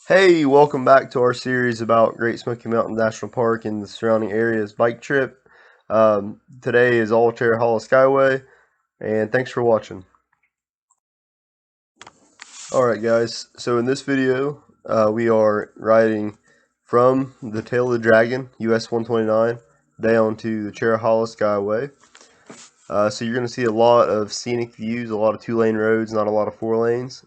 Hey, welcome back to our series about Great Smoky Mountain National Park and the surrounding areas bike trip. Today is all Cherohala Skyway, and thanks for watching. Alright guys, so in this video, we are riding from the Tail of the Dragon, US 129, down to the Cherohala Skyway. So you're going to see a lot of scenic views, a lot of two-lane roads, not a lot of four lanes.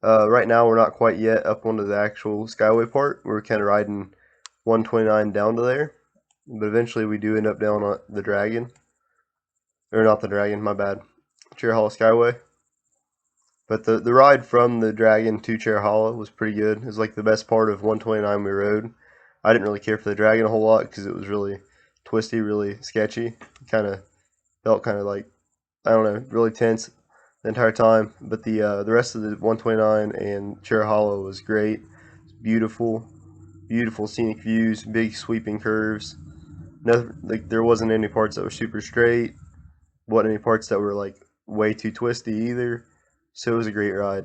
Right now we're not quite yet up onto the actual Skyway part. We're kind of riding 129 down to there, but eventually we do end up down on the Dragon, or not the Dragon, my bad, Cherohala Skyway. But the ride from the Dragon to Cherohala was pretty good. It was like the best part of 129 we rode. I didn't really care for the Dragon a whole lot because it was really twisty, really sketchy. Kind of felt kind of like, I don't know, really tense the entire time. But the rest of the 129 and Cherohala was great. It's beautiful, beautiful scenic views, big sweeping curves. No, like there wasn't any parts that were super straight. Wasn't any parts that were like way too twisty either. So it was a great ride.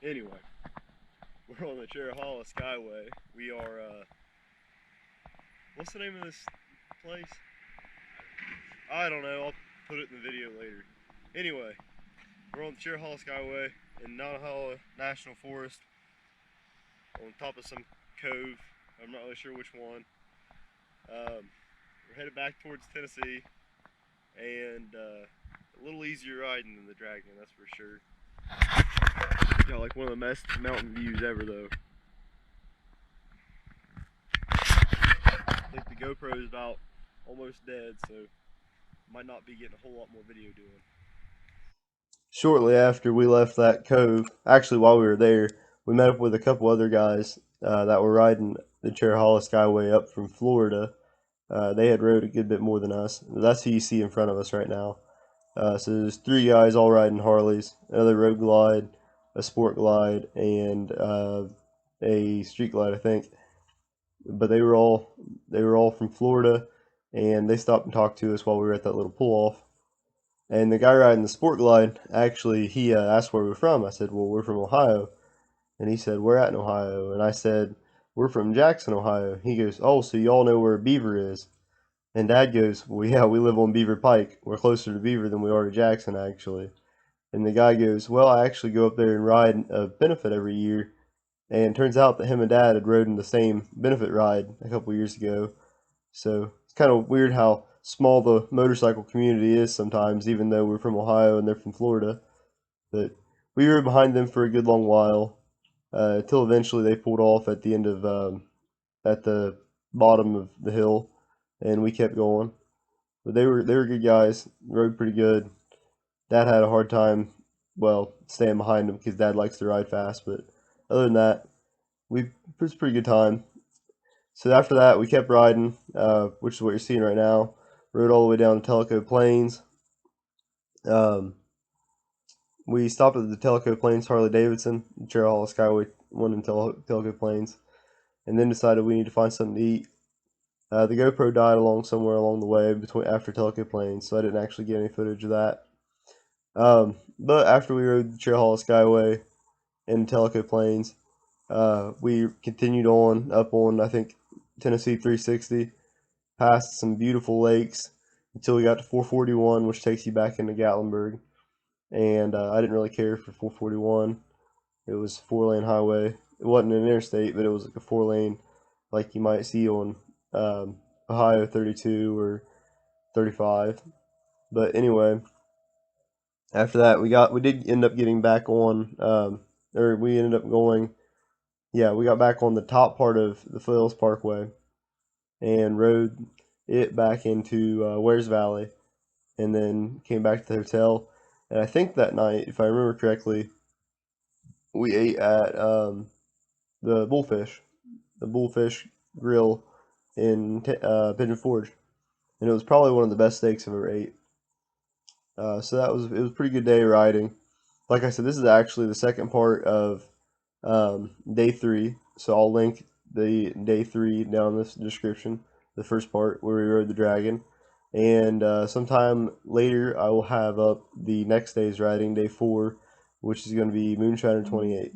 Anyway, we're on the Cherohala Skyway. We are, what's the name of this place? I don't know, I'll put it in the video later. Anyway, we're on the Cherohala Skyway in Nantahala National Forest on top of some cove. I'm not really sure which one. We're headed back towards Tennessee, and a little easier riding than the Dragon, that's for sure. Got like one of the best mountain views ever though. I think the GoPro is about almost dead, so might not be getting a whole lot more video doing. Shortly after we left that cove, actually while we were there, we met up with a couple other guys that were riding the Cherohala Skyway up from Florida. They had rode a good bit more than us. That's who you see in front of us right now. So there's three guys all riding Harleys, another road glide, a sport glide, and a street glide, I think. But they were all from Florida, and they stopped and talked to us while we were at that little pull off. And the guy riding the sport glide, actually, he asked where we were from. I said, well, we're from Ohio. And he said, where at in Ohio? And I said, we're from Jackson, Ohio. He goes, oh, so y'all know where Beaver is? And Dad goes, well, yeah, we live on Beaver Pike. We're closer to Beaver than we are to Jackson, actually. And the guy goes, well, I actually go up there and ride a benefit every year. And turns out that him and Dad had rode in the same benefit ride a couple years ago. So it's kind of weird how small the motorcycle community is sometimes, even though we're from Ohio and they're from Florida. But we rode behind them for a good long while, until eventually they pulled off at the end of at the bottom of the hill, and we kept going. But they were good guys, rode pretty good. Dad had a hard time, well, staying behind him because Dad likes to ride fast. But other than that, it was a pretty good time. So after that, we kept riding, which is what you're seeing right now. Rode all the way down to Tellico Plains. Um, we stopped at the Tellico Plains Harley-Davidson, Cherohala Skyway one in Tellico Plains, and then decided we need to find something to eat. The GoPro died somewhere along the way after Tellico Plains, so I didn't actually get any footage of that. But after we rode the Cherohala Skyway in Tellico Plains, we continued on up on, I think, Tennessee 360, past some beautiful lakes until we got to 441, which takes you back into Gatlinburg. And I didn't really care for 441. It was a 4-lane highway. It wasn't an interstate, but it was like a 4-lane, like you might see on Ohio 32 or 35. But anyway, after that, we did end up getting back on, or we ended up going. Yeah, we got back on the top part of the Foothills Parkway and rode it back into Wares Valley, and then came back to the hotel. And I think that night, if I remember correctly, we ate at the Bullfish Grill in Pigeon Forge, and it was probably one of the best steaks I've ever ate. So it was a pretty good day riding. Like I said, this is actually the second part of day 3, so I'll link the day 3 down in this description. The first part where we rode the dragon, and sometime later I will have up the next day's riding, day 4, which is going to be Moonshiner 28.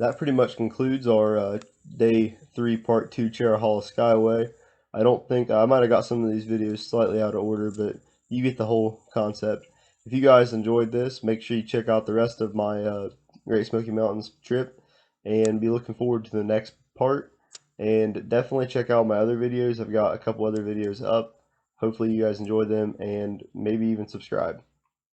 That pretty much concludes our day 3 part 2 Cherohala Skyway. I might have got some of these videos slightly out of order, but you get the whole concept. If you guys enjoyed this, make sure you check out the rest of my Great Smoky Mountains trip, and be looking forward to the next part. And definitely check out my other videos. I've got a couple other videos up. Hopefully you guys enjoy them, and maybe even subscribe.